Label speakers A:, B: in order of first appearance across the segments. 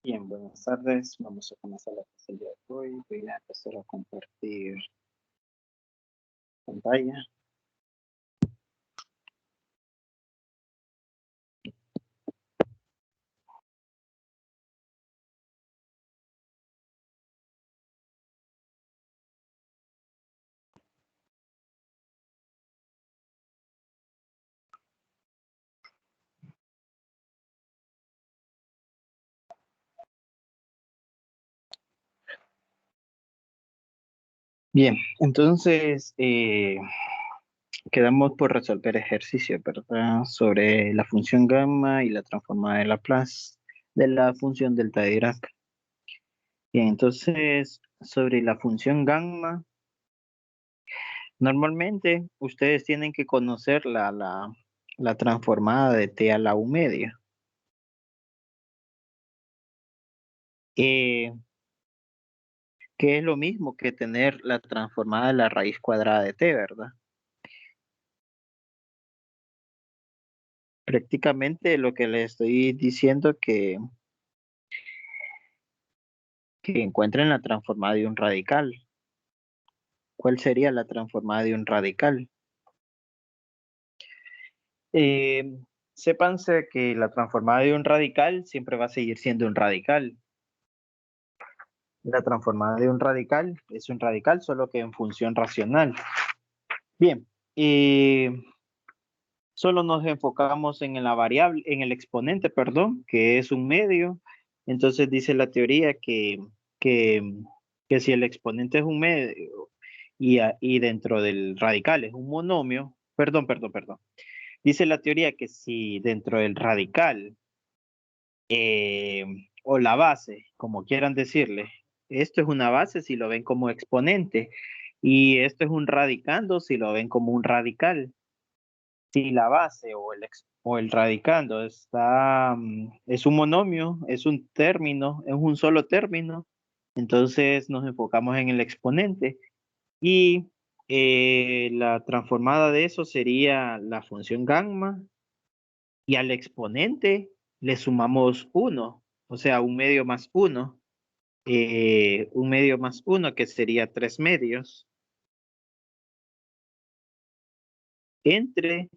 A: Bien, buenas tardes. Vamos a comenzar la clase el día de hoy. Voy a empezar a compartir pantalla. Bien, entonces quedamos por resolver ejercicios, ¿verdad? Sobre la función gamma y la transformada de Laplace de la función delta de Dirac. Bien, entonces sobre la función gamma, normalmente ustedes tienen que conocer la transformada de t a la u media. Eh, que es lo mismo que tener la transformada de la raíz cuadrada de t, ¿verdad? Prácticamente lo que les estoy diciendo que encuentren la transformada de un radical. ¿Cuál sería la transformada de un radical? Eh, sépanse que la transformada de un radical siempre va a seguir siendo un radical. La transformada de un radical es un radical, solo que en función racional. Bien, solo nos enfocamos en la variable, en el exponente, perdón, que es un medio. Entonces dice la teoría que, que si el exponente es un medio y dentro del radical es un monomio, perdón. Dice la teoría que si dentro del radical eh, o la base, como quieran decirle, esto es una base si lo ven como exponente y esto es un radicando si lo ven como un radical. Si la base o el radicando es un monomio, es un término, es un solo término, entonces nos enfocamos en el exponente y la transformada de eso sería la función gamma y al exponente le sumamos 1, o sea, un medio más 1 que sería 3 medios entre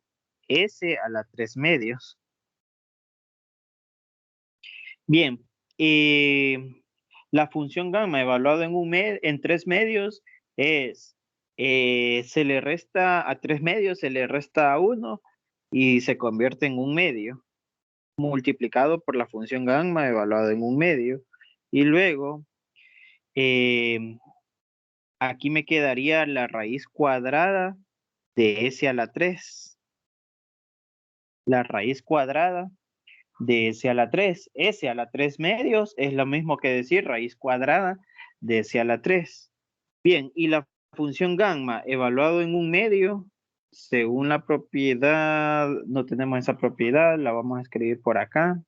A: s a la 3 medios. Bien, la función gamma evaluada en 3 medios es, se le resta a 3 medios, se le resta a 1 y se convierte en un medio, multiplicado por la función gamma evaluada en un medio. Y luego, eh, aquí me quedaría la raíz cuadrada de s a la 3. La raíz cuadrada de s a la 3. S a la 3 medios es lo mismo que decir raíz cuadrada de s a la 3. Bien, y la función gamma evaluado en un medio, según la propiedad, no tenemos esa propiedad, la vamos a escribir por acá.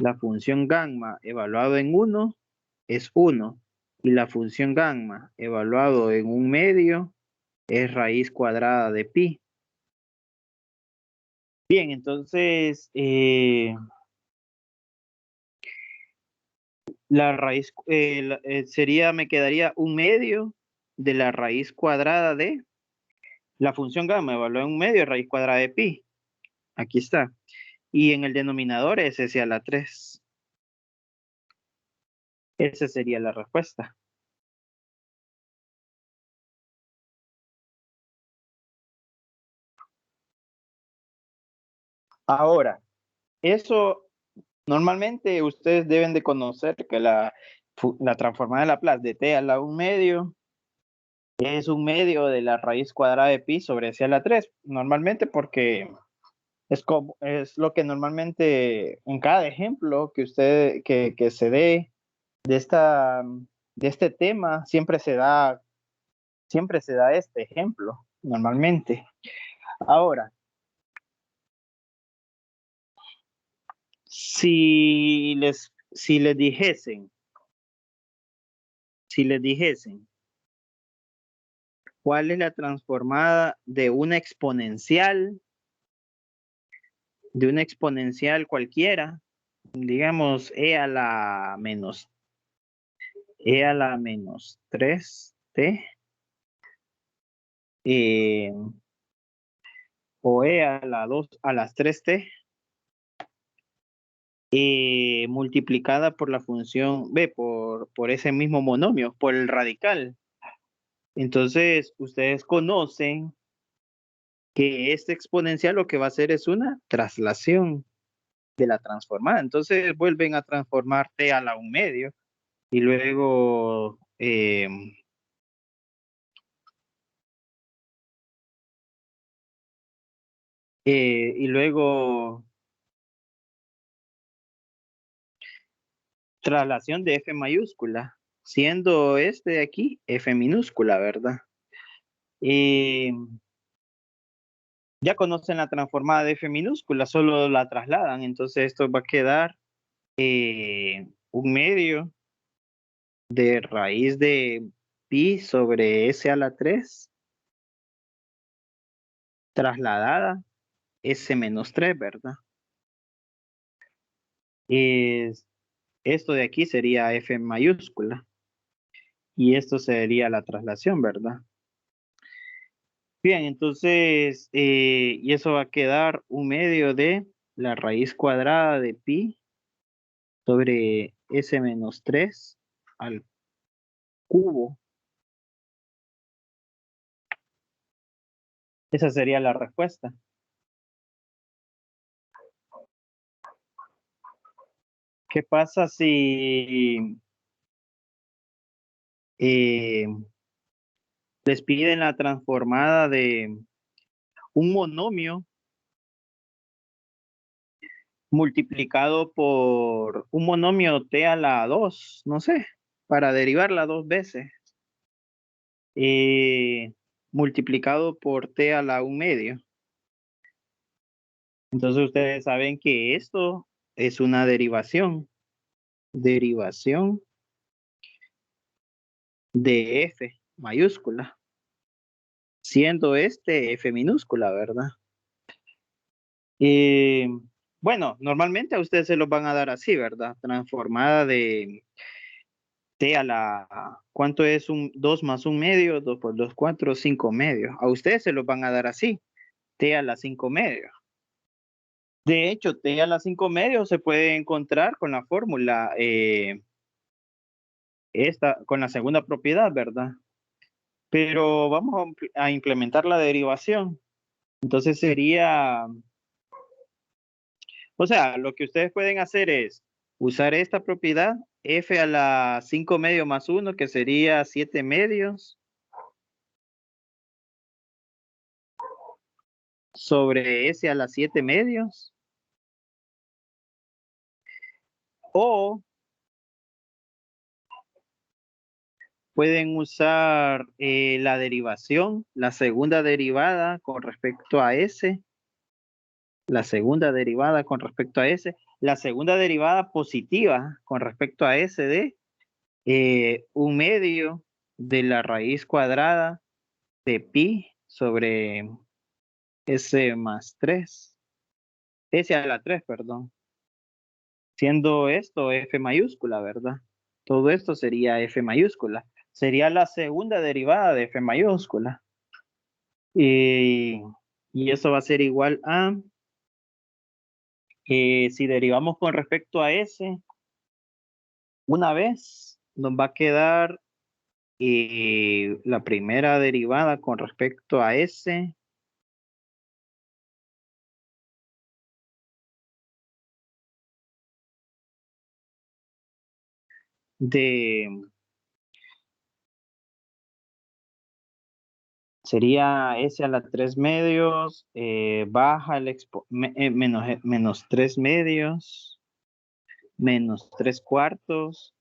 A: La función gamma evaluado en 1 es 1. Y la función gamma evaluado en un medio es raíz cuadrada de pi. Bien, entonces, la raíz sería, me quedaría un medio de la raíz cuadrada de la función gamma evaluada en un medio, raíz cuadrada de pi. Aquí está. Y en el denominador es s a la 3. Esa sería la respuesta. Ahora, eso normalmente ustedes deben de conocer que la transformada de Laplace de t a la 1 medio es un medio de la raíz cuadrada de pi sobre s a la 3. Normalmente porque es lo que normalmente en cada ejemplo que usted que se dé de de este tema siempre se da este ejemplo normalmente. Ahora, si les dijesen, si les dijesen cuál es la transformada de una exponencial cualquiera, digamos, e a la menos 3t, eh, o e a las 3t, multiplicada por la función b, por ese mismo monomio, por el radical. Entonces, ustedes conocen que este exponencial lo que va a hacer es una traslación de la transformada. Entonces, vuelven a transformar t a la 1/2 y luego traslación de f mayúscula, siendo este de aquí f minúscula, ¿verdad? Ya conocen la transformada de f minúscula, solo la trasladan, entonces esto va a quedar 1/2 de raíz de pi sobre s a la 3 trasladada s-3, ¿verdad? Esto de aquí sería f mayúscula y esto sería la traslación, ¿verdad? Bien, entonces, y eso va a quedar 1/2 de la raíz cuadrada de pi sobre s-3 al cubo. Esa sería la respuesta. ¿Qué pasa si eh, les piden la transformada de un monomio multiplicado por un monomio t a la 2, no sé, para derivarla 2 veces, multiplicado por t a la 1/2? Entonces ustedes saben que esto es una derivación de f mayúscula, siendo este f minúscula, ¿verdad? Bueno, normalmente a ustedes se los van a dar así, ¿verdad? Transformada de t a la, ¿cuánto es 2 más 1/2? 2 por 2, 4, 5/2. A ustedes se los van a dar así, t a la 5/2. De hecho, t a la 5/2 se puede encontrar con la fórmula, con la segunda propiedad, ¿verdad? Pero vamos a implementar la derivación. Entonces sería, o sea, lo que ustedes pueden hacer es usar esta propiedad, f a la 5/2 más 1, que sería 7/2, sobre s a la 7/2, o pueden usar la derivación, la segunda derivada con respecto a s, la segunda derivada con respecto a s, la segunda derivada positiva con respecto a s de 1/2 de la raíz cuadrada de pi sobre s más 3, s a la 3, perdón, siendo esto f mayúscula, ¿verdad? Todo esto sería f mayúscula, sería la segunda derivada de f mayúscula. Y eso va a ser igual a, si derivamos con respecto a s, una vez nos va a quedar la primera derivada con respecto a s de, sería s a la 3/2, baja menos 3/2, menos 3/4,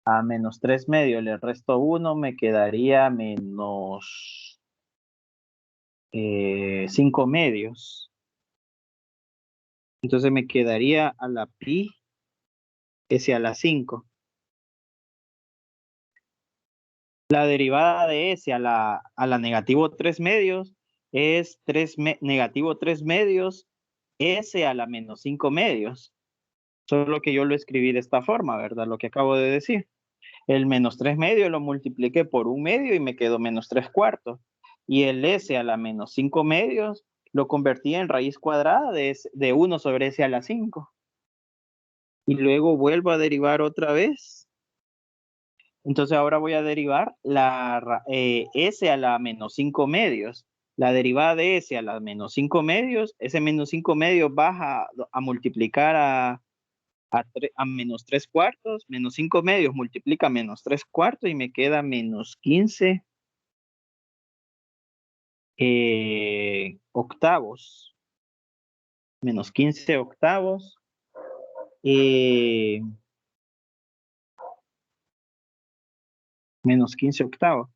A: a menos 3/2 le resto 1, me quedaría menos 5/2. Entonces me quedaría a la pi s a la 5. La derivada de s a la negativo 3/2 es negativo 3/2 S a la menos 5 medios. Solo que yo lo escribí de esta forma, ¿verdad? Lo que acabo de decir. El menos 3 medios lo multipliqué por 1 medio y me quedó menos 3 cuartos. Y el S a la menos 5 medios lo convertí en raíz cuadrada de 1 sobre S a la 5. Y luego vuelvo a derivar otra vez. Entonces ahora voy a derivar S a la menos 5 medios. La derivada de S a la menos 5 medios, ese menos 5 medios baja a multiplicar a menos 3 cuartos, menos 5 medios multiplica menos 3 cuartos y me queda menos 15 octavos. Menos 15 octavos. Menos 15 octavos.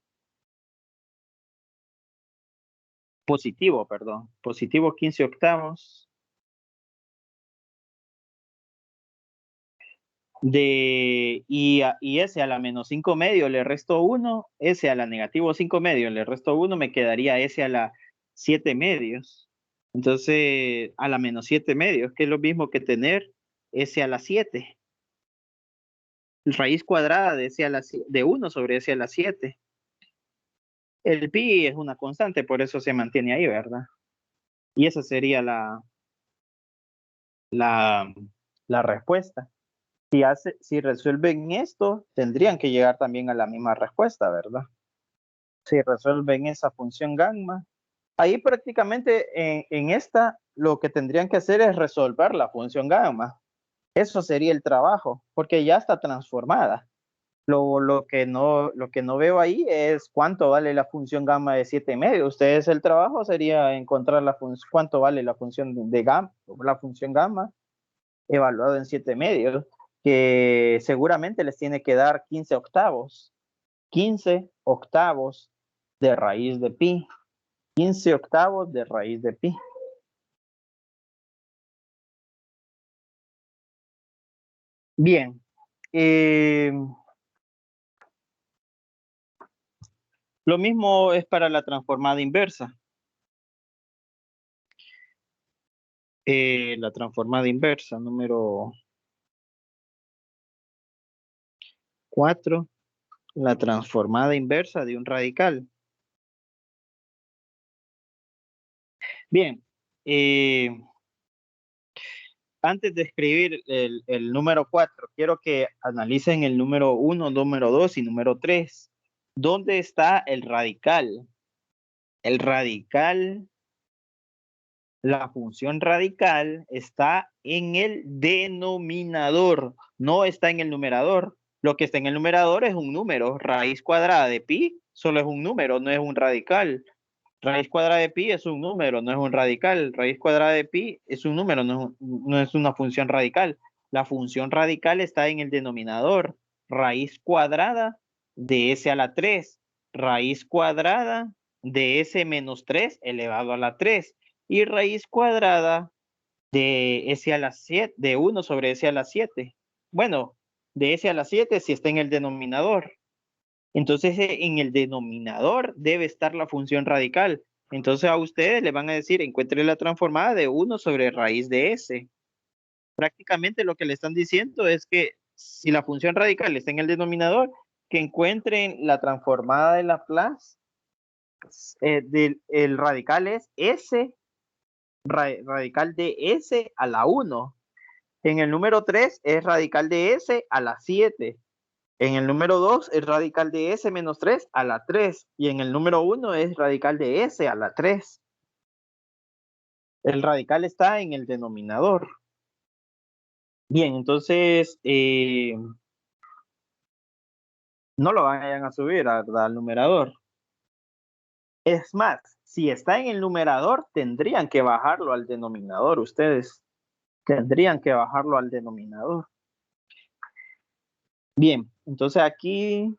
A: Positivo, perdón. Positivo 15 octavos. Y S a la menos 5 medio le resto 1, S a la negativo 5 medio le resto 1, me quedaría S a la 7 medios. Entonces, a la menos 7 medios, que es lo mismo que tener S a la 7. Raíz cuadrada de 1 sobre S a la 7. El pi es una constante, por eso se mantiene ahí, ¿verdad? Y esa sería la, la respuesta. Si resuelven esto, tendrían que llegar también a la misma respuesta, ¿verdad? Si resuelven esa función gamma, ahí prácticamente en esta lo que tendrían que hacer es resolver la función gamma. Eso sería el trabajo, porque ya está transformada. Lo que no veo ahí es cuánto vale la función gamma de 7 medios. Ustedes el trabajo sería encontrar cuánto vale la función de gamma, la función gamma evaluado en 7 medios, que seguramente les tiene que dar 15 octavos. 15 octavos de raíz de pi. 15 octavos de raíz de pi. Bien. Lo mismo es para la transformada inversa. La transformada inversa, número 4. La transformada inversa de un radical. Bien. Antes de escribir el número 4, quiero que analicen el número 1, número 2 y número 3. ¿Dónde está el radical? El radical, la función radical está en el denominador, no está en el numerador. Lo que está en el numerador es un número. Raíz cuadrada de pi solo es un número, no es un radical. Raíz cuadrada de pi es un número, no es un radical. Raíz cuadrada de pi es un número, no es una función radical. La función radical está en el denominador. Raíz cuadrada de s a la 3. Raíz cuadrada de s menos 3 elevado a la 3. Y raíz cuadrada de s a la 7, de 1 sobre s a la 7. Bueno, de s a la 7 si está en el denominador. Entonces, en el denominador debe estar la función radical. Entonces, a ustedes le van a decir, encuentre la transformada de 1 sobre raíz de s. Prácticamente lo que le están diciendo es que si la función radical está en el denominador, que encuentren la transformada de Laplace. El radical es s, radical de s a la 1. En el número 3 es radical de s a la 7. En el número 2 es radical de s menos 3 a la 3. Y en el número 1 es radical de s a la 3. El radical está en el denominador. Bien, entonces no lo vayan a subir al numerador. Es más, si está en el numerador, tendrían que bajarlo al denominador. Ustedes tendrían que bajarlo al denominador. Bien, entonces aquí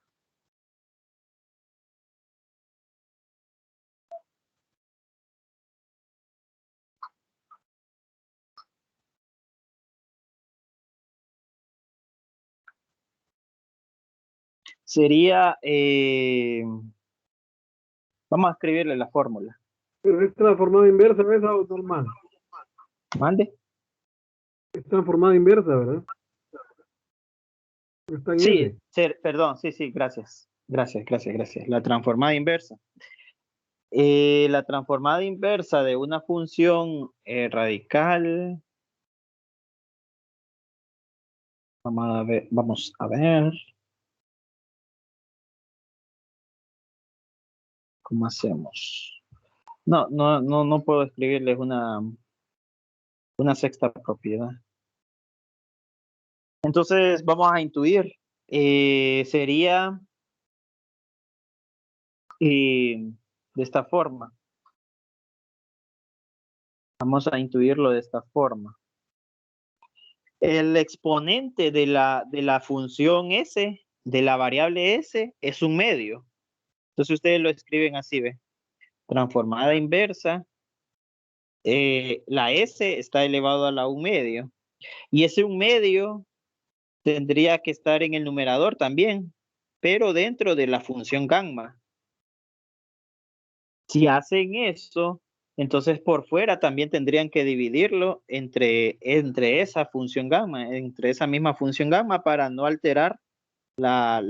A: sería, vamos a escribirle la fórmula.
B: Pero es transformada inversa, ¿ves? O normal.
A: Mande.
B: Es transformada inversa, ¿verdad? Está en
A: Sí,
B: S.
A: perdón, sí, gracias. Gracias. La transformada inversa. La transformada inversa de una función radical. Vamos a ver cómo hacemos. No puedo escribirles una sexta propiedad. Entonces vamos a intuir. Sería de esta forma. Vamos a intuirlo de esta forma. El exponente de la función s, de la variable s, es un medio. Entonces ustedes lo escriben así, ¿ve? Transformada inversa. La s está elevado a la un medio. Y ese un medio tendría que estar en el numerador también, pero dentro de la función gamma. Si hacen eso, entonces por fuera también tendrían que dividirlo entre esa función gamma, entre esa misma función gamma para no alterar la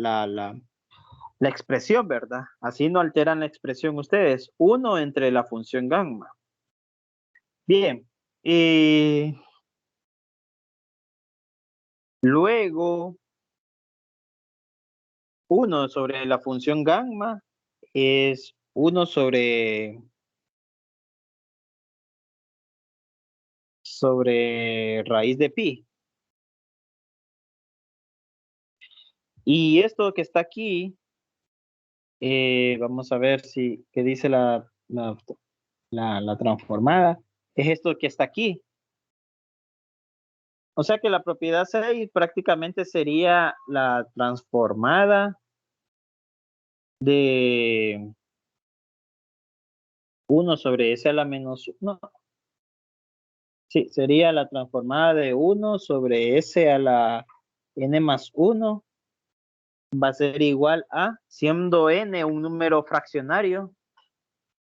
A: expresión, ¿verdad? Así no alteran la expresión ustedes. Uno entre la función gamma. Bien. Y luego, uno sobre la función gamma es uno sobre raíz de pi. Y esto que está aquí, vamos a ver si qué dice la transformada, es esto que está aquí. O sea que la propiedad 6 prácticamente sería la transformada de 1 sobre s a la menos 1. Sí, sería la transformada de 1 sobre s a la n más 1. Va a ser igual a, siendo n un número fraccionario,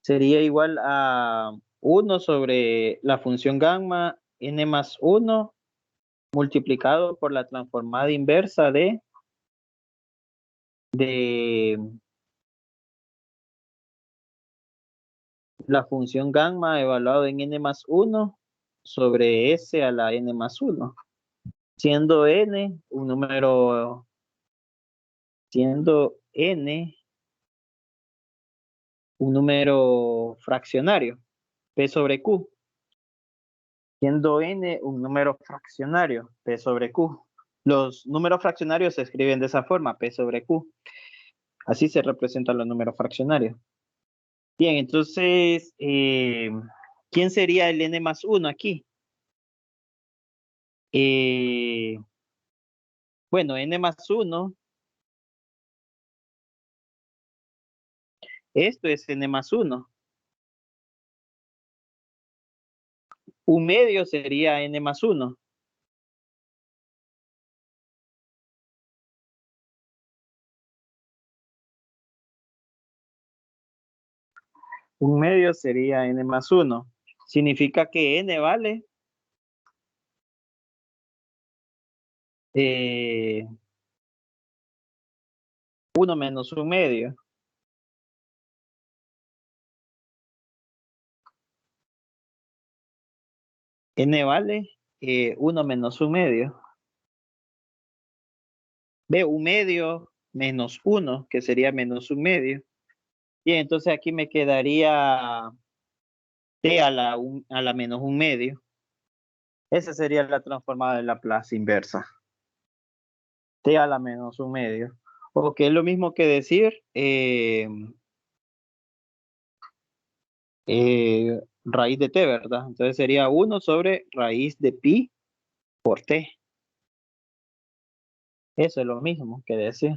A: sería igual a 1 sobre la función gamma n más 1 multiplicado por la transformada inversa de la función gamma evaluado en n más 1 sobre s a la n más 1, siendo n un número, siendo n un número fraccionario, p sobre q, siendo n un número fraccionario, p sobre q. Los números fraccionarios se escriben de esa forma, p sobre q. Así se representan los números fraccionarios. Bien, entonces, ¿quién sería el n más 1 aquí? Bueno, n más 1, esto es n más 1. Un medio sería n más 1. Un medio sería n más 1. Significa que n vale 1 menos un medio. N vale 1 menos un medio. Ve, un medio menos 1, que sería menos un medio. Bien, entonces aquí me quedaría t a la menos un medio. Esa sería la transformada de Laplace inversa. T a la menos un medio. O que es lo mismo que decir raíz de t, ¿verdad? Entonces sería 1 sobre raíz de pi por t. Eso es lo mismo que decir.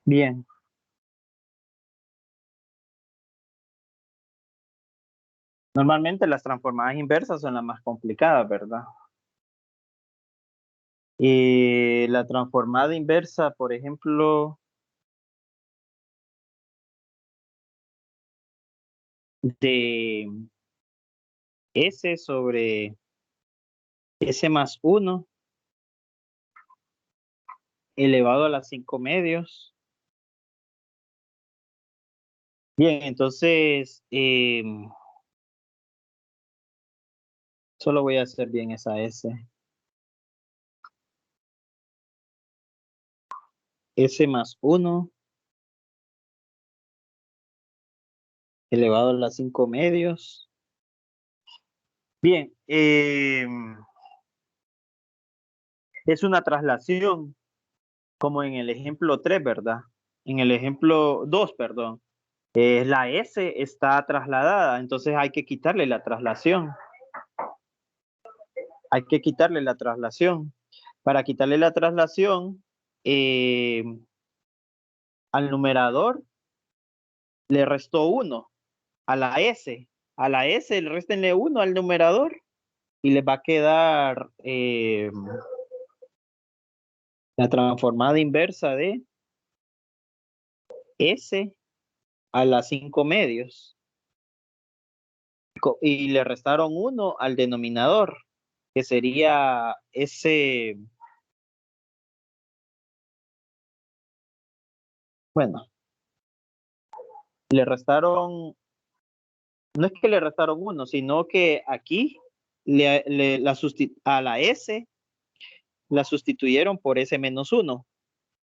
A: Bien. Normalmente las transformadas inversas son las más complicadas, ¿verdad? Y la transformada inversa, por ejemplo, de S sobre S más 1 elevado a las 5 medios. Bien, entonces solo voy a hacer bien esa S. S más 1 elevado a las 5 medios. Bien, es una traslación, como en el ejemplo 3, ¿verdad? En el ejemplo 2, perdón. La S está trasladada, entonces hay que quitarle la traslación. Hay que quitarle la traslación. Para quitarle la traslación, al numerador le restó 1. A la S. A la S le restenle 1 al numerador y le va a quedar la transformada inversa de S a las 5 medios. Y le restaron 1 al denominador, que sería S. Bueno, le restaron, no es que le restaron 1, sino que aquí a la S la sustituyeron por S menos 1.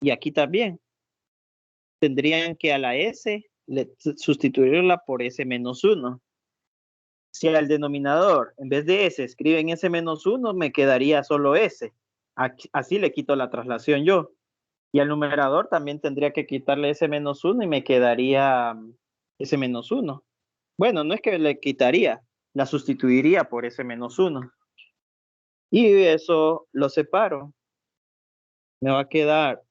A: Y aquí también tendrían que a la S sustituirla por S menos 1. Si al denominador en vez de S escriben S menos 1, me quedaría solo S. Así le quito la traslación yo. Y al numerador también tendría que quitarle S menos 1 y me quedaría S menos 1. Bueno, no es que le quitaría, la sustituiría por S menos 1. Y eso lo separo. Me va a quedar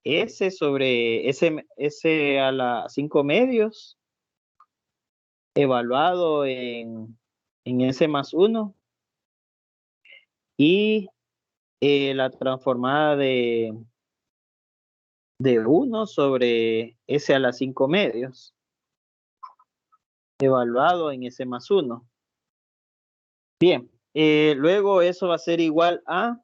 A: S sobre S a la 5 medios evaluado en S más 1 y la transformada de 1 sobre S a la 5 medios evaluado en S más 1. Bien, luego eso va a ser igual a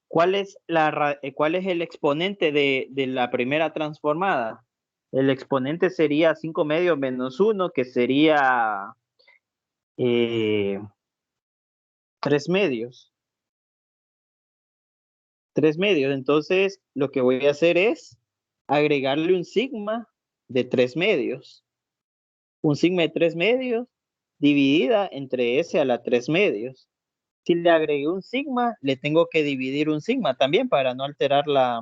A: ¿cuál es el exponente de la primera transformada? El exponente sería 5 medios menos 1, que sería 3 medios. 3 medios. Entonces, lo que voy a hacer es agregarle un sigma de 3 medios. Un sigma de 3 medios dividida entre S a la 3 medios. Si le agregué un sigma, le tengo que dividir un sigma también para no alterar la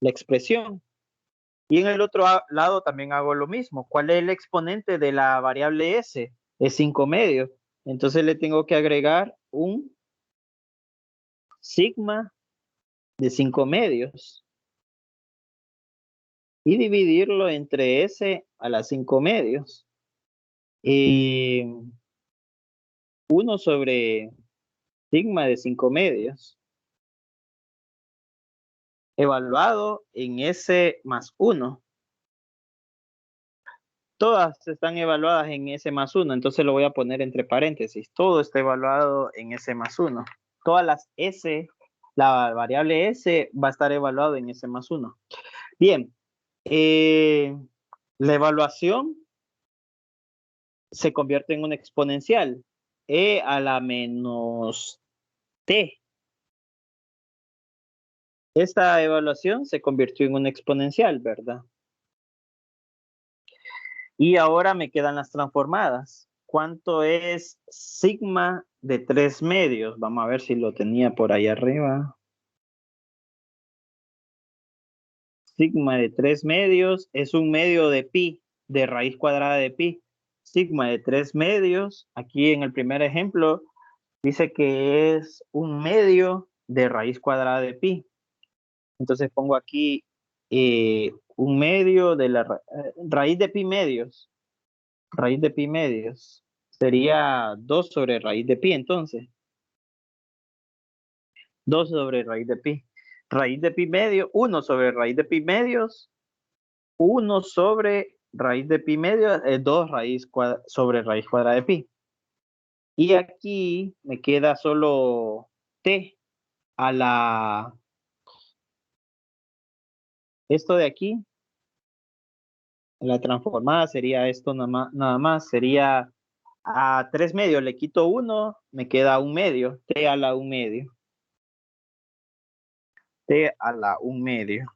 A: expresión. Y en el otro lado también hago lo mismo. ¿Cuál es el exponente de la variable S? Es 5 medios. Entonces le tengo que agregar un sigma de 5 medios y dividirlo entre S a las 5 medios. 1 sobre sigma de 5 medios evaluado en S más 1. Todas están evaluadas en S más 1, entonces lo voy a poner entre paréntesis. Todo está evaluado en S más 1. Todas las S, la variable S va a estar evaluado en S más 1. Bien, la evaluación se convierte en una exponencial. E a la menos T. Esta evaluación se convirtió en una exponencial, ¿verdad? Y ahora me quedan las transformadas. ¿Cuánto es sigma de 3 medios? Vamos a ver si lo tenía por ahí arriba. Sigma de 3 medios es un medio de pi, de raíz cuadrada de pi. Sigma de 3 medios, aquí en el primer ejemplo, dice que es un medio de raíz cuadrada de pi. Entonces pongo aquí un medio de la raíz de pi medios. Raíz de pi medios. Sería 2 sobre raíz de pi entonces. 2 sobre raíz de pi. Raíz de pi medio, 1 sobre raíz de pi medios 1 sobre raíz de pi medio es 2 sobre raíz cuadrada de pi. Y aquí me queda solo t a la... Esto de aquí, la transformada sería esto nada más, sería a 3 medios, le quito 1, me queda 1 medio, t a la 1 medio. T a la 1 medio.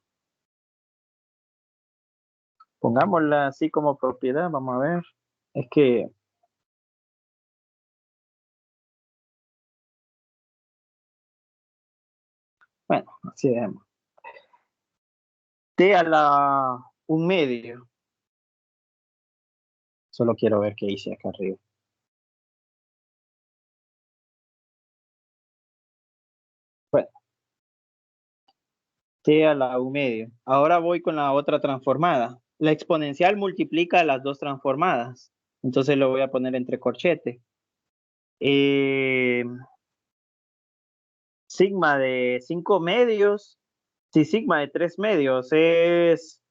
A: Pongámosla así como propiedad, vamos a ver. Es que, bueno, así dejemos. T a la 1 medio. Solo quiero ver qué hice acá arriba. Bueno, t a la 1 medio. Ahora voy con la otra transformada. La exponencial multiplica las dos transformadas. Entonces lo voy a poner entre corchetes. Sigma de 5 medios. Si sigma de 3 medios es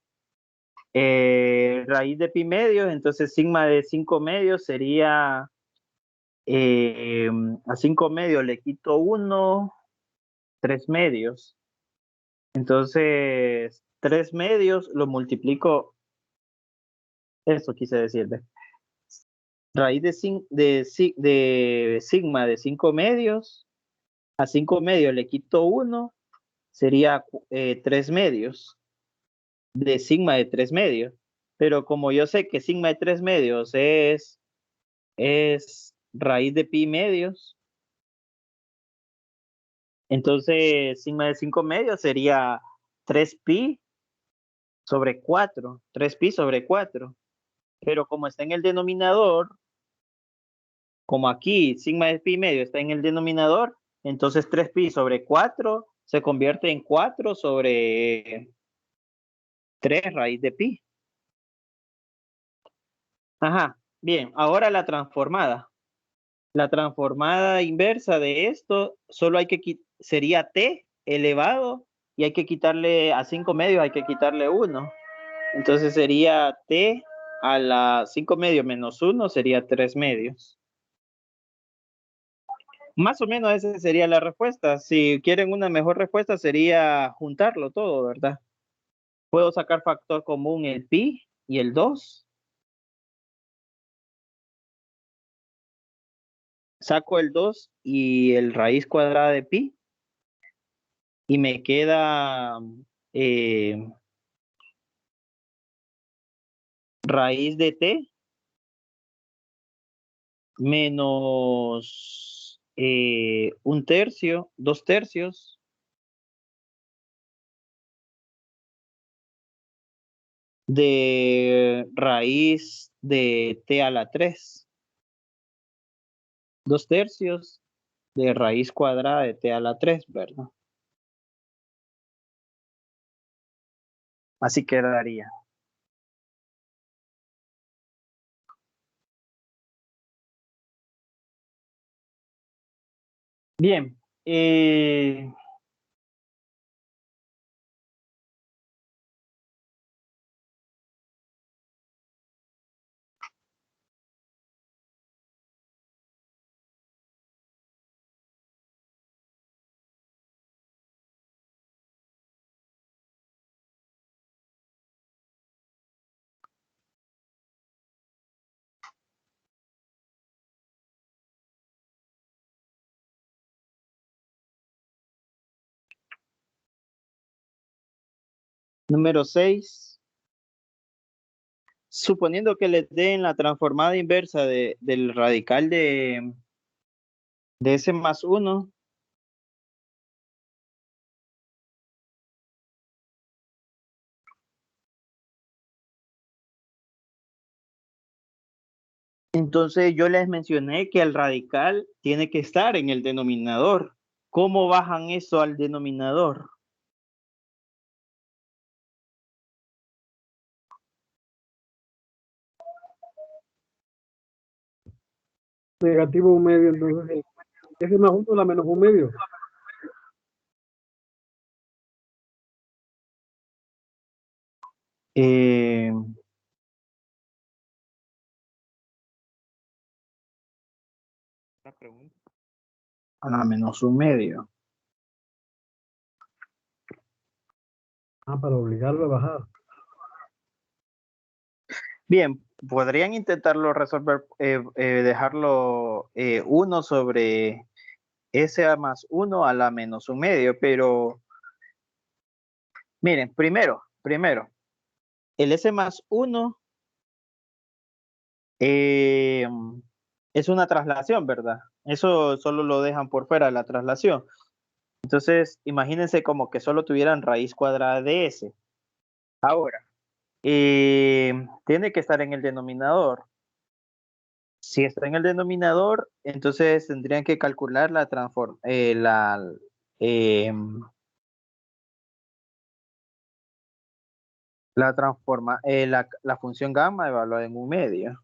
A: raíz de pi medios, entonces sigma de 5 medios sería a 5 medios le quito 1, 3 medios. Entonces 3 medios lo multiplico, eso quise decir, ¿ve? Raíz de sigma de 5 medios, a 5 medios le quito 1, sería 3 medios de sigma de 3 medios. Pero como yo sé que sigma de 3 medios es raíz de pi medios, entonces sigma de 5 medios sería 3pi sobre 4, 3pi sobre 4. Pero como está en el denominador, como aquí sigma de pi medio está en el denominador, entonces 3pi sobre 4 se convierte en 4 sobre 3 raíz de pi. Ajá, bien, ahora la transformada. La transformada inversa de esto solo hay que sería t elevado y hay que quitarle a 5 medios, hay que quitarle 1. Entonces sería t a la 5 medios menos 1 sería 3 medios. Más o menos esa sería la respuesta. Si quieren una mejor respuesta sería juntarlo todo, ¿verdad? Puedo sacar factor común el pi y el 2. Saco el 2 y el raíz cuadrada de pi y me queda eh, raíz de t menos 1/3, 2/3 de raíz de t a la 3. 2/3 de raíz cuadrada de t a la 3, ¿verdad? Así quedaría. Bien. Número 6. Suponiendo que les den la transformada inversa del radical de S más 1, entonces yo les mencioné que el radical tiene que estar en el denominador. ¿Cómo bajan eso al denominador?
B: Negativo 1 medio, entonces ese más 1 la menos 1 medio.
A: La pregunta. A la menos un medio.
B: Para obligarlo a bajar.
A: Bien, podrían intentarlo resolver, dejarlo 1 sobre S a más 1 a la menos un medio, pero miren, primero, el S más 1 eh, es una traslación, ¿verdad? Eso solo lo dejan por fuera de la traslación. Entonces, imagínense como que solo tuvieran raíz cuadrada de S. Ahora, tiene que estar en el denominador. Si está en el denominador, entonces tendrían que calcular eh, la función gamma evaluada en un medio.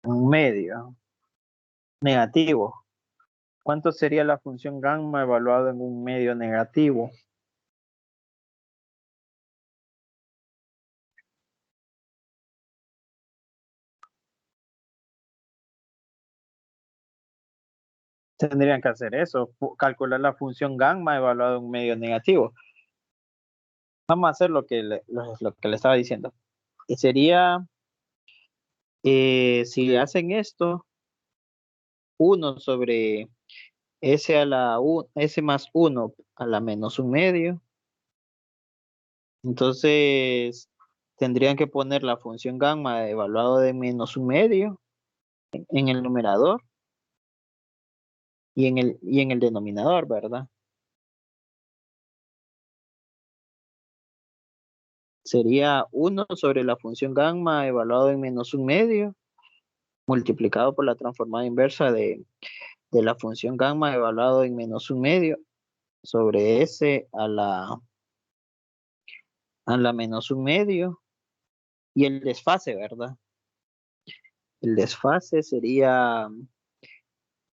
A: Un medio negativo. ¿Cuánto sería la función gamma evaluada en un medio negativo? Tendrían que hacer eso, calcular la función gamma evaluada en un medio negativo. Vamos a hacer lo que le estaba diciendo. Y sería, si hacen esto, 1 sobre S más 1 a la menos un medio. Entonces, tendrían que poner la función gamma evaluado de menos un medio en el numerador y en el denominador, ¿verdad? Sería 1 sobre la función gamma evaluado en menos un medio multiplicado por la transformada inversa de la función gamma evaluado en menos un medio sobre S a la menos un medio y el desfase, ¿verdad? El desfase sería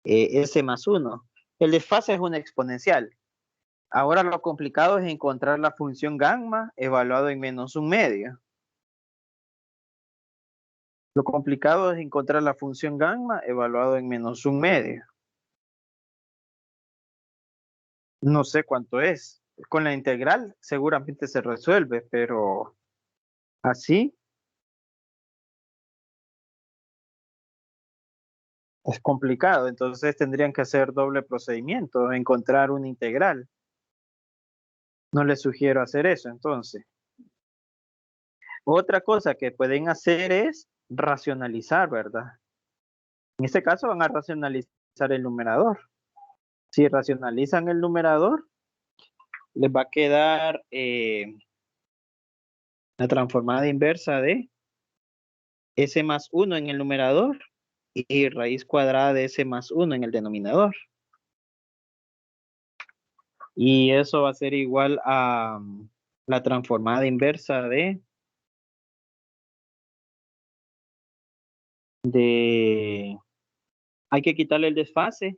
A: S más 1. El desfase es una exponencial. Ahora lo complicado es encontrar la función gamma evaluado en menos un medio. Lo complicado es encontrar la función gamma evaluado en menos un medio. No sé cuánto es. Con la integral seguramente se resuelve, pero así es complicado. Entonces tendrían que hacer doble procedimiento, encontrar una integral. No les sugiero hacer eso entonces. Otra cosa que pueden hacer es racionalizar, ¿verdad? En este caso van a racionalizar el numerador. Si racionalizan el numerador, les va a quedar la transformada inversa de S más 1 en el numerador y raíz cuadrada de S más 1 en el denominador. Y eso va a ser igual a la transformada inversa de hay que quitarle el desfase.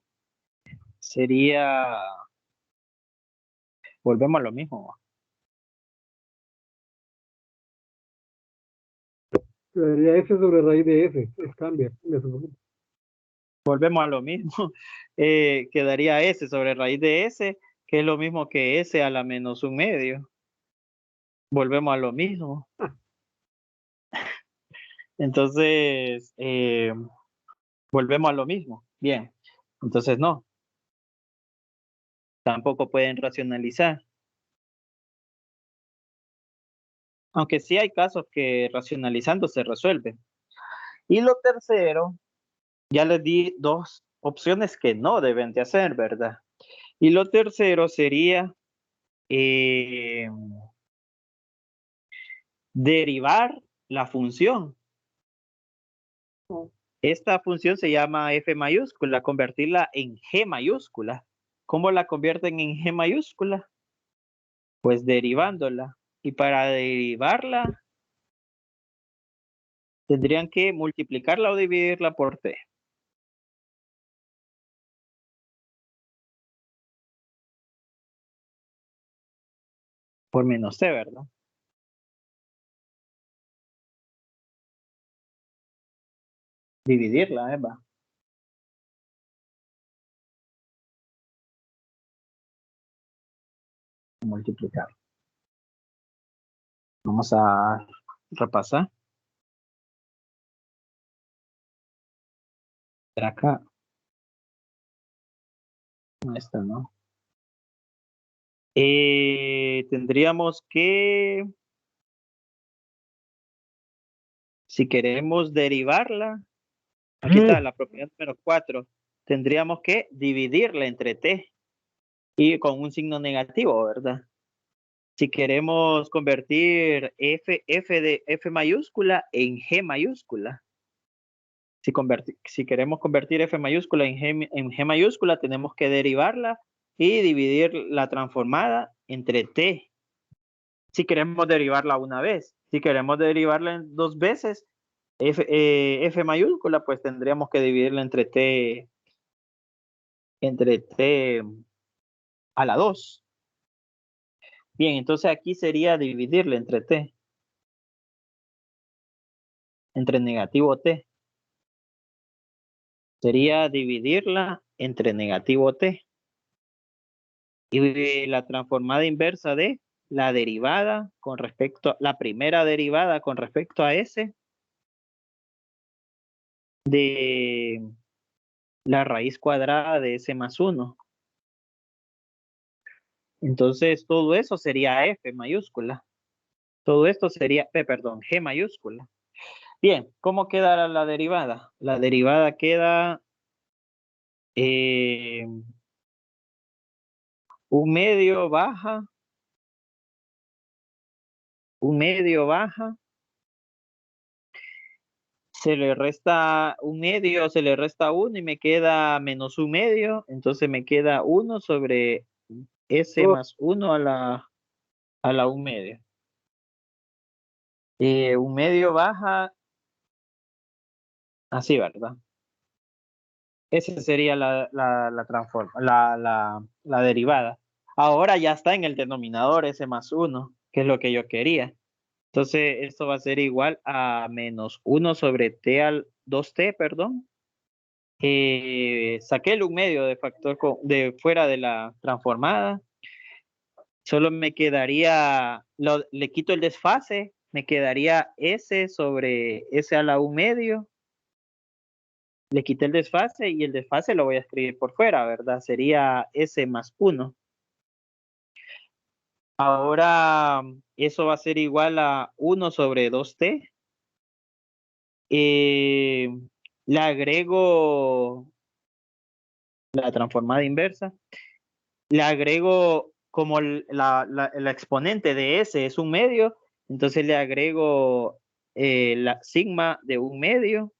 A: Sería, volvemos a lo mismo.
B: Sería S sobre raíz de S. Cambia.
A: Volvemos a lo mismo. Quedaría S sobre raíz de S, que es lo mismo que S a la menos un medio. Volvemos a lo mismo. Entonces, volvemos a lo mismo. Bien. Entonces, no. Tampoco pueden racionalizar. Aunque sí hay casos que racionalizando se resuelven. Y lo tercero, ya les di dos opciones que no deben de hacer, ¿verdad? Y lo tercero sería eh, derivar la función. Esta función se llama f mayúscula, convertirla en g mayúscula. ¿Cómo la convierten en g mayúscula? Pues derivándola. Y para derivarla, tendrían que multiplicarla o dividirla por t. Por menos t, ¿verdad? Dividirla, Eva. Multiplicar. Vamos a repasar. Por acá. Esta no. Tendríamos que, si queremos derivarla, aquí está la propiedad número 4, tendríamos que dividirla entre t y con un signo negativo, ¿verdad? Si queremos convertir f de f mayúscula en g mayúscula, si queremos convertir f mayúscula en g mayúscula, tenemos que derivarla y dividir la transformada entre t. Si queremos derivarla una vez, si queremos derivarla en 2 veces, f mayúscula, pues tendríamos que dividirla entre t a la 2. Bien, entonces aquí sería dividirla entre t, entre negativo t. Sería dividirla entre negativo t. Y la transformada inversa de la derivada con respecto, la primera derivada con respecto a s de la raíz cuadrada de s más 1. Entonces todo eso sería f mayúscula. Todo esto sería, perdón, g mayúscula. Bien, ¿cómo queda la derivada? La derivada queda un medio baja, se le resta un medio, se le resta 1 y me queda menos un medio, entonces me queda 1 sobre s más 1 a la un medio. Un medio baja, así, ¿verdad? Esa sería la derivada. Ahora ya está en el denominador s más 1, que es lo que yo quería. Entonces, esto va a ser igual a menos 1 sobre t al 2t, perdón. Saqué el un medio de factor de fuera de la transformada. Solo me quedaría, le quito el desfase, me quedaría s sobre s a la un medio. Le quité el desfase y el desfase lo voy a escribir por fuera, ¿verdad? Sería s más 1. Ahora eso va a ser igual a 1 sobre 2t. Le agrego la transformada inversa. Le agrego como la exponente de s es un medio, entonces le agrego la sigma de un medio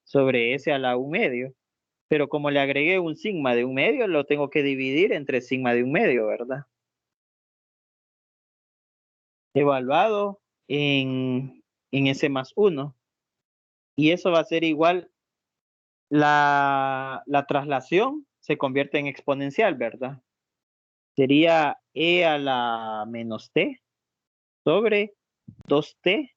A: sobre s a la un medio. Pero como le agregué un sigma de un medio, lo tengo que dividir entre sigma de un medio, ¿verdad? Evaluado en s más 1. Y eso va a ser igual, la traslación se convierte en exponencial, ¿verdad? Sería e a la menos t sobre 2t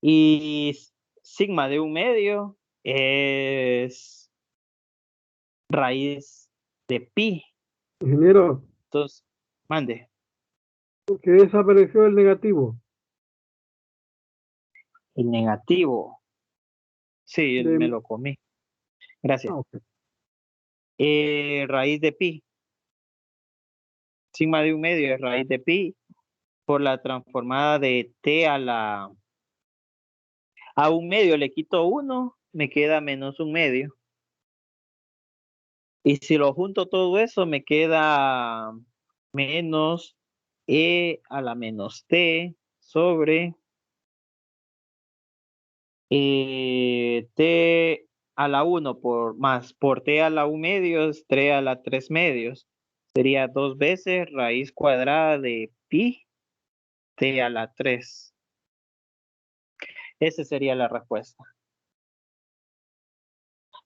A: y sigma de un medio es raíz de pi.
B: Ingeniero,
A: Entonces, mande.
B: ¿qué desapareció el negativo?
A: El negativo. Sí, me lo comí. Gracias.
B: Ok.
A: Raíz de pi. Sigma de un medio es raíz de pi por la transformada de t a un medio le quito 1, me queda menos un medio. Y si lo junto todo eso, me queda menos e a la menos t sobre t a la 1 por t a la 1 medios, 3 a la 3 medios. Sería 2 veces raíz cuadrada de pi t a la 3. Esa sería la respuesta.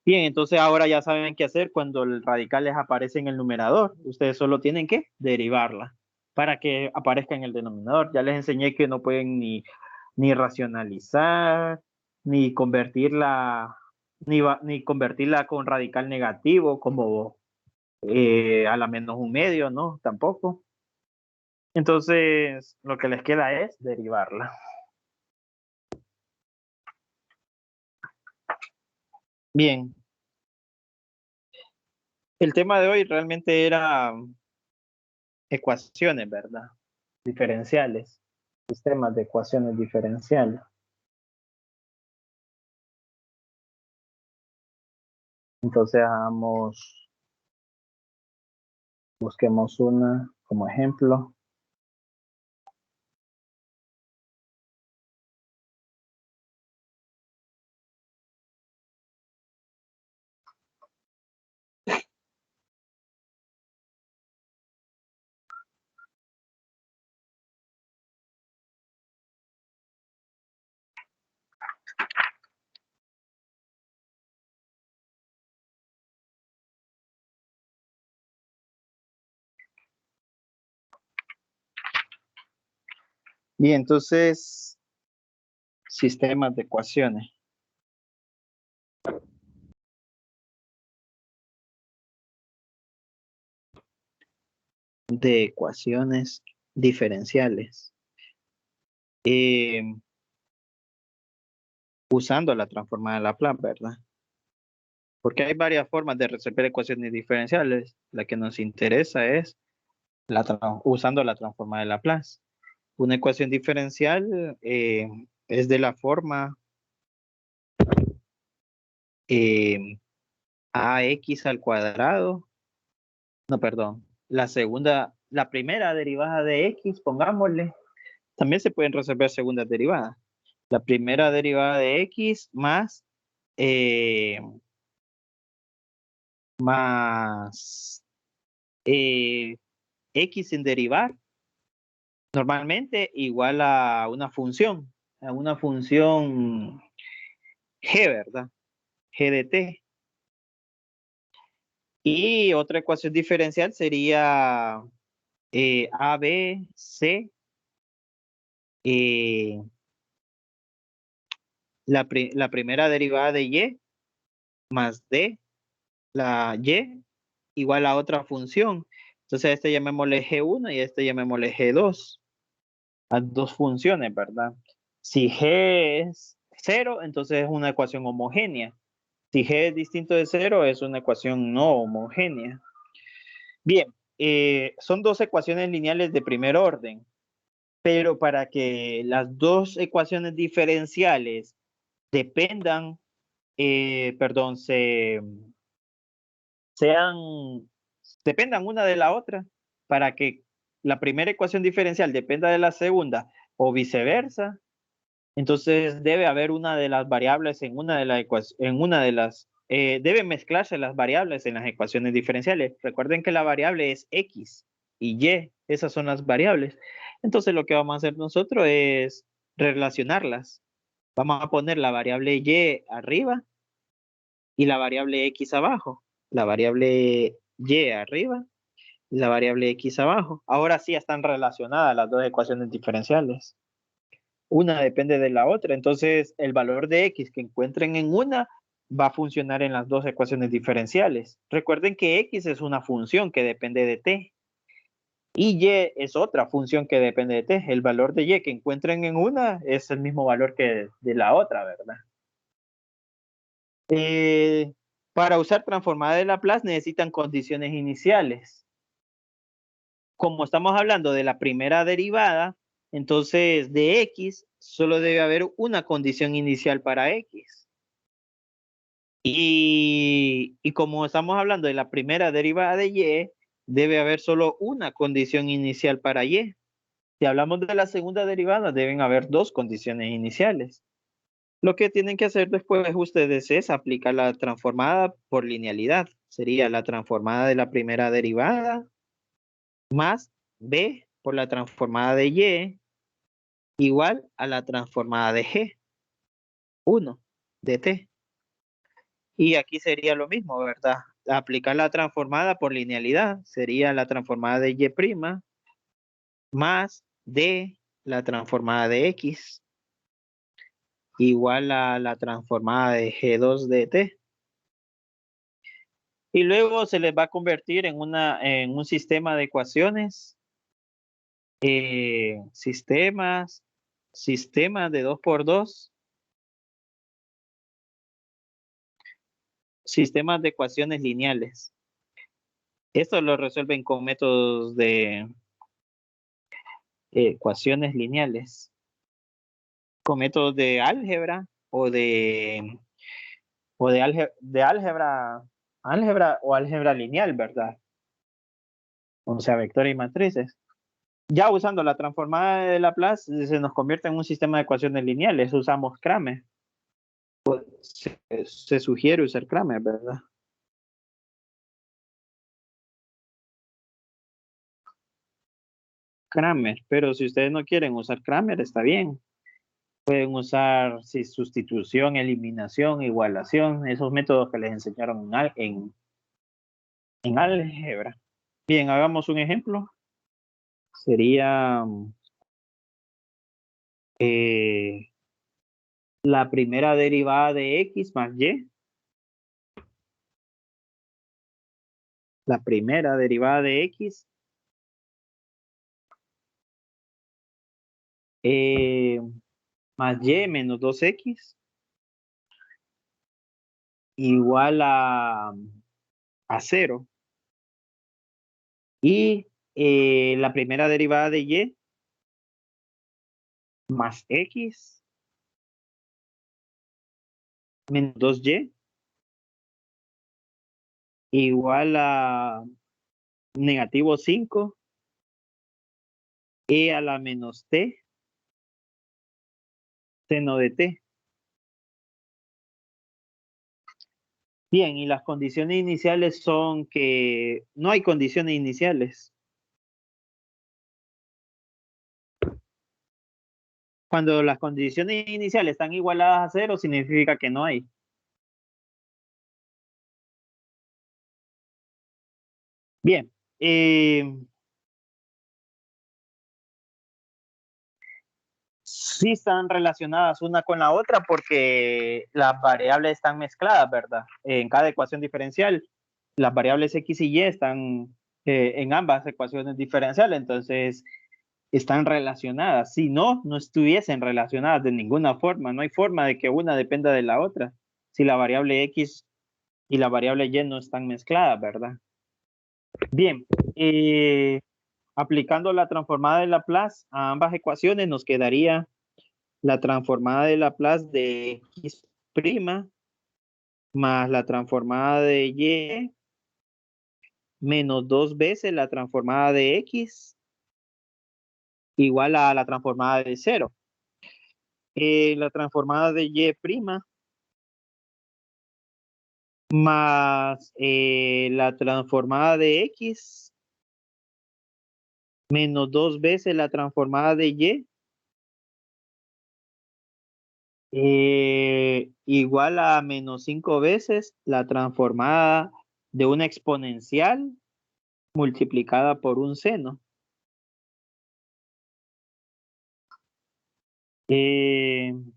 A: Bien, entonces ahora ya saben qué hacer cuando el radical les aparece en el numerador. Ustedes solo tienen que derivarla para que aparezca en el denominador. Ya les enseñé que no pueden ni racionalizar, ni convertirla, ni convertirla con radical negativo como a la menos un medio, ¿no? Tampoco. Entonces, lo que les queda es derivarla. Bien. El tema de hoy realmente era ecuaciones, ¿verdad? Diferenciales, sistemas de ecuaciones diferenciales. Entonces, busquemos una como ejemplo. Bien, entonces, sistemas de ecuaciones. De ecuaciones diferenciales. Usando la transformada de Laplace, ¿verdad? Porque hay varias formas de resolver ecuaciones diferenciales. La que nos interesa es usando la transformada de Laplace. Una ecuación diferencial es de la forma ax al cuadrado. No, perdón. La primera derivada de x, pongámosle. También se pueden resolver segundas derivadas. La primera derivada de x eh, más x sin derivar, normalmente igual a una función g, ¿verdad? G de t. Y otra ecuación diferencial sería ABC, la primera derivada de y más d, la y, igual a otra función. Entonces a este llamémosle G1 y a este llamémosle G2. A dos funciones, ¿verdad? Si G es 0, entonces es una ecuación homogénea. Si G es distinto de 0, es una ecuación no homogénea. Bien, son dos ecuaciones lineales de primer orden, pero para que las dos ecuaciones diferenciales dependan, perdón, sean, dependan una de la otra, para que la primera ecuación diferencial dependa de la segunda o viceversa, entonces debe haber una de las variables en una de las deben mezclarse las variables en las ecuaciones diferenciales. Recuerden que la variable es x y y, esas son las variables. Entonces lo que vamos a hacer nosotros es relacionarlas. Vamos a poner la variable y arriba y la variable x abajo. La variable y arriba y la variable x abajo. Ahora sí están relacionadas las dos ecuaciones diferenciales. Una depende de la otra, entonces el valor de x que encuentren en una va a funcionar en las dos ecuaciones diferenciales. Recuerden que x es una función que depende de t y y es otra función que depende de t. El valor de y que encuentren en una es el mismo valor que de la otra, ¿verdad? Para usar transformada de Laplace necesitan condiciones iniciales. Como estamos hablando de la primera derivada, entonces de x solo debe haber una condición inicial para x. Y como estamos hablando de la primera derivada de y, debe haber solo una condición inicial para y. Si hablamos de la segunda derivada, deben haber dos condiciones iniciales. Lo que tienen que hacer después ustedes es aplicar la transformada por linealidad. Sería la transformada de la primera derivada más b por la transformada de y igual a la transformada de g, 1 de t. Y aquí sería lo mismo, ¿verdad? Aplicar la transformada por linealidad sería la transformada de y' más de la transformada de x igual a la transformada de G2 de T. Y luego se les va a convertir en un sistema de ecuaciones, sistemas de 2x2, sistemas de ecuaciones lineales. Esto lo resuelven con métodos de ecuaciones lineales, con métodos de álgebra de álgebra o álgebra lineal, ¿verdad? O sea, vectores y matrices. Ya usando la transformada de Laplace se nos convierte en un sistema de ecuaciones lineales. Usamos Kramer. Pues, se sugiere usar Kramer, ¿verdad? Kramer, pero si ustedes no quieren usar Kramer, está bien. Pueden usar sustitución, eliminación, igualación, esos métodos que les enseñaron en álgebra. Bien, hagamos un ejemplo. Sería la primera derivada de x más y. La primera derivada de x más y menos 2x igual a 0. Y la primera derivada de y más x menos 2y igual a negativo 5 e a la menos t seno de t. Bien, y las condiciones iniciales son que no hay condiciones iniciales. Cuando las condiciones iniciales están igualadas a 0, significa que no hay. Bien. Sí están relacionadas una con la otra porque las variables están mezcladas, ¿verdad? En cada ecuación diferencial, las variables x y y están en ambas ecuaciones diferenciales, entonces están relacionadas. Si no, no estuviesen relacionadas de ninguna forma. No hay forma de que una dependa de la otra. Si la variable x y la variable y no están mezcladas, ¿verdad? Bien, aplicando la transformada de Laplace a ambas ecuaciones nos quedaría la transformada de Laplace de x' más la transformada de y menos 2 veces la transformada de x igual a la transformada de 0. La transformada de y' más la transformada de x menos 2 veces la transformada de y igual a menos 5 veces la transformada de una exponencial multiplicada por un seno. Bien,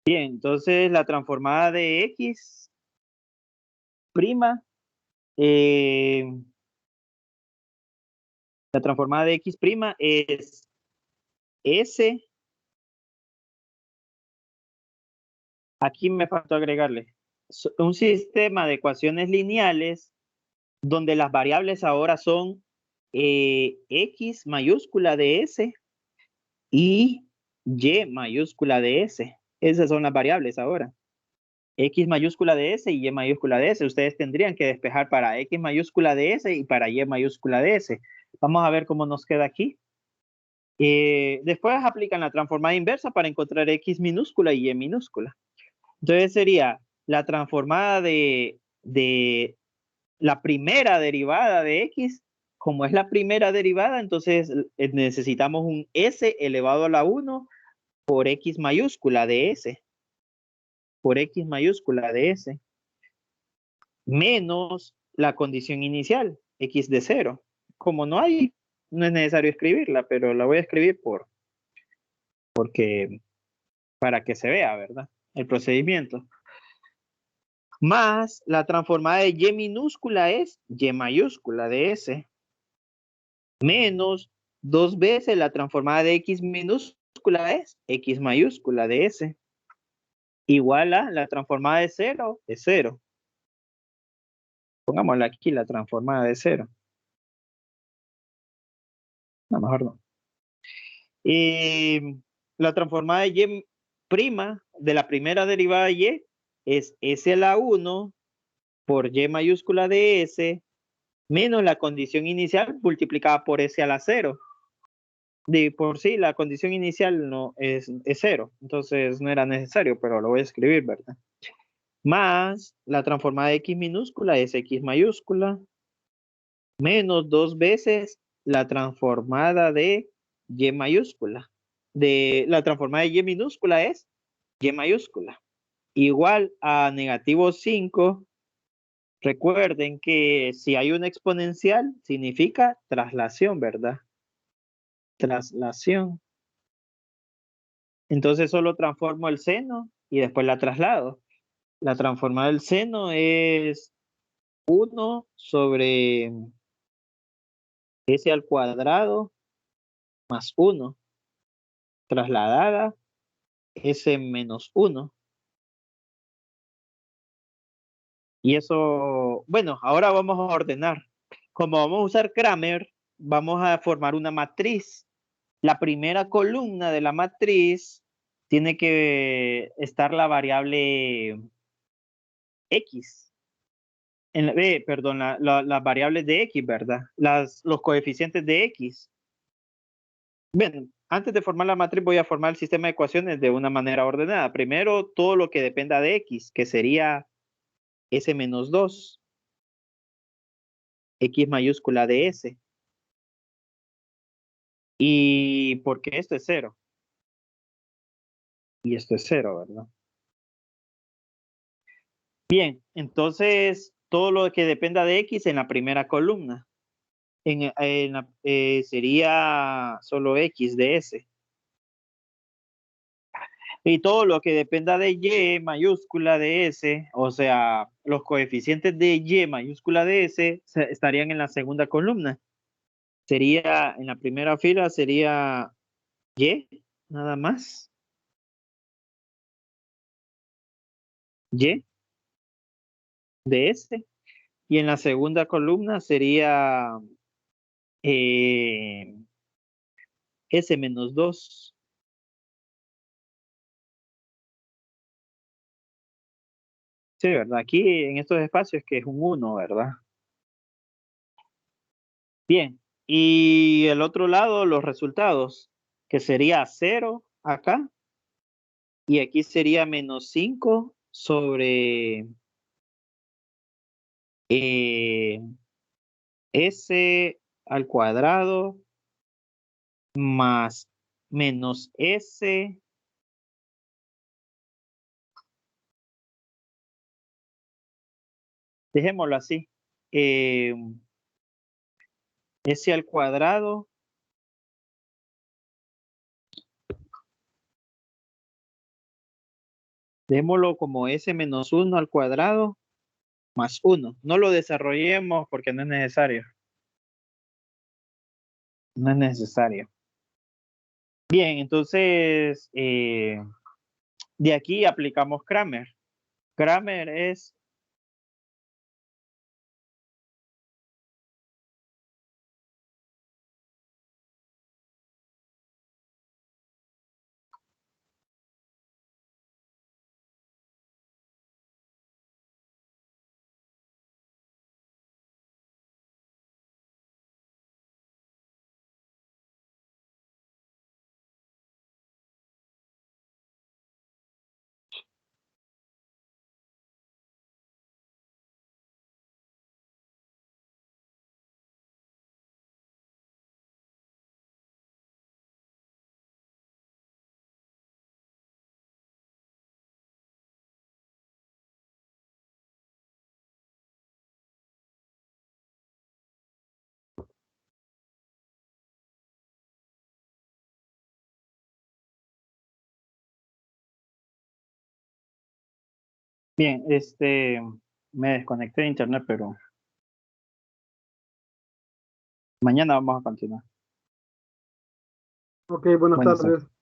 A: entonces la transformada de x prima, la transformada de x prima es s. Aquí me faltó agregarle un sistema de ecuaciones lineales donde las variables ahora son x mayúscula de s y y mayúscula de s. Esas son las variables ahora. X mayúscula de s y y mayúscula de s. Ustedes tendrían que despejar para x mayúscula de s y para y mayúscula de s. Vamos a ver cómo nos queda aquí. Después aplican la transformada inversa para encontrar x minúscula y y minúscula. Entonces sería la transformada de la primera derivada de x. Como es la primera derivada, entonces necesitamos un s elevado a la 1 por x mayúscula de s. Por x mayúscula de s. Menos la condición inicial, x de 0. Como no hay, no es necesario escribirla, pero la voy a escribir porque para que se vea, ¿verdad? El procedimiento. Más la transformada de y minúscula es y mayúscula de s, menos 2 veces la transformada de x minúscula es x mayúscula de s, igual a la transformada de 0 es 0. Pongámosla aquí, la transformada de 0. No, mejor no. Y la transformada de y prima de la primera derivada de y es s a la 1 por y mayúscula de s menos la condición inicial multiplicada por s a la 0. De por sí, la condición inicial no es 0, entonces no era necesario, pero lo voy a escribir, ¿verdad? Más la transformada de x minúscula es x mayúscula, menos 2 veces la transformada de y mayúscula. La transformada de y minúscula es y mayúscula, igual a negativo 5. Recuerden que si hay una exponencial, significa traslación, ¿verdad? Traslación. Entonces solo transformo el seno y después la traslado. La transformada del seno es 1 sobre s al cuadrado más 1, trasladada s menos 1. Y eso, bueno, ahora vamos a ordenar. Como vamos a usar Kramer, vamos a formar una matriz. La primera columna de la matriz tiene que estar la variable x. Perdón, las variables de x, ¿verdad? Los coeficientes de x. Bien, antes de formar la matriz voy a formar el sistema de ecuaciones de una manera ordenada. Primero, todo lo que dependa de x, que sería s menos 2, x mayúscula de s. Y porque esto es 0. Y esto es 0, ¿verdad? Bien, entonces todo lo que dependa de x en la primera columna. Sería solo x de s. Y todo lo que dependa de y mayúscula de s, o sea, los coeficientes de y mayúscula de s estarían en la segunda columna. Sería, en la primera fila sería y, nada más. Y de s. Y en la segunda columna sería eh, s menos 2. Sí, ¿verdad? Aquí en estos espacios que es un 1, ¿verdad? Bien, y el otro lado, los resultados, que sería 0 acá, y aquí sería menos 5 sobre eh, s al cuadrado más menos s, dejémoslo así, eh, s al cuadrado démoslo como s menos 1 al cuadrado más 1. No lo desarrollemos porque no es necesario. No es necesario. Bien, entonces de aquí aplicamos Kramer. Kramer es Bien, me desconecté de internet, pero mañana vamos a continuar.
B: Ok, buenas
A: Buenas tardes.
B: tardes.